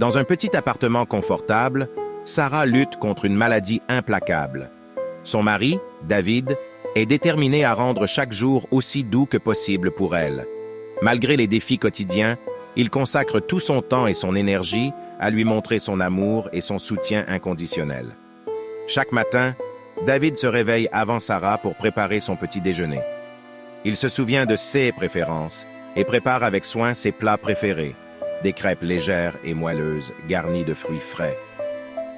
Dans un petit appartement confortable, Sarah lutte contre une maladie implacable. Son mari, David, est déterminé à rendre chaque jour aussi doux que possible pour elle. Malgré les défis quotidiens, il consacre tout son temps et son énergie à lui montrer son amour et son soutien inconditionnel. Chaque matin, David se réveille avant Sarah pour préparer son petit déjeuner. Il se souvient de ses préférences et prépare avec soin ses plats préférés, des crêpes légères et moelleuses garnies de fruits frais.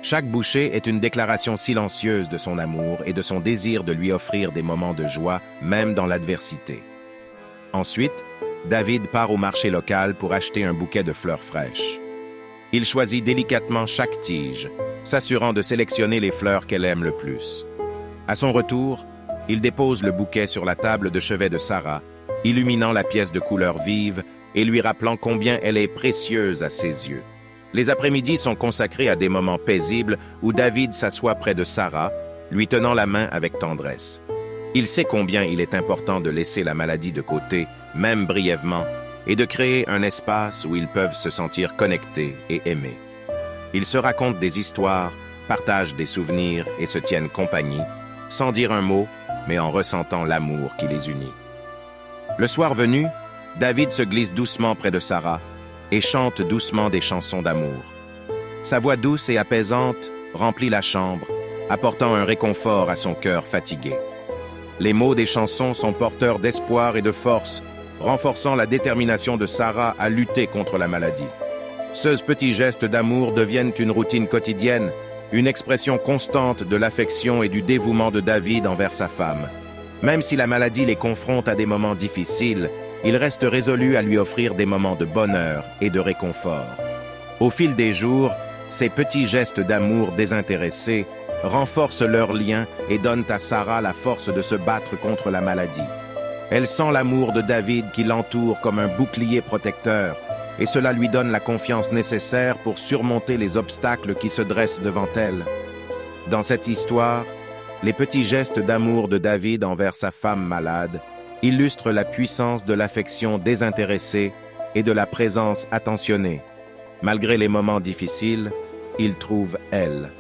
Chaque bouchée est une déclaration silencieuse de son amour et de son désir de lui offrir des moments de joie, même dans l'adversité. Ensuite, David part au marché local pour acheter un bouquet de fleurs fraîches. Il choisit délicatement chaque tige, s'assurant de sélectionner les fleurs qu'elle aime le plus. À son retour, il dépose le bouquet sur la table de chevet de Sarah, illuminant la pièce de couleur vive et lui rappelant combien elle est précieuse à ses yeux. Les après-midi sont consacrés à des moments paisibles où David s'assoit près de Sarah, lui tenant la main avec tendresse. Il sait combien il est important de laisser la maladie de côté, même brièvement, et de créer un espace où ils peuvent se sentir connectés et aimés. Ils se racontent des histoires, partagent des souvenirs et se tiennent compagnie, sans dire un mot, mais en ressentant l'amour qui les unit. Le soir venu, David se glisse doucement près de Sarah et chante doucement des chansons d'amour. Sa voix douce et apaisante remplit la chambre, apportant un réconfort à son cœur fatigué. Les mots des chansons sont porteurs d'espoir et de force, renforçant la détermination de Sarah à lutter contre la maladie. Ces petits gestes d'amour deviennent une routine quotidienne, une expression constante de l'affection et du dévouement de David envers sa femme. Même si la maladie les confronte à des moments difficiles, il reste résolu à lui offrir des moments de bonheur et de réconfort. Au fil des jours, ces petits gestes d'amour désintéressés renforcent leur lien et donnent à Sarah la force de se battre contre la maladie. Elle sent l'amour de David qui l'entoure comme un bouclier protecteur, et cela lui donne la confiance nécessaire pour surmonter les obstacles qui se dressent devant elle. Dans cette histoire, les petits gestes d'amour de David envers sa femme malade illustrent la puissance de l'affection désintéressée et de la présence attentionnée. Malgré les moments difficiles, il trouve elle.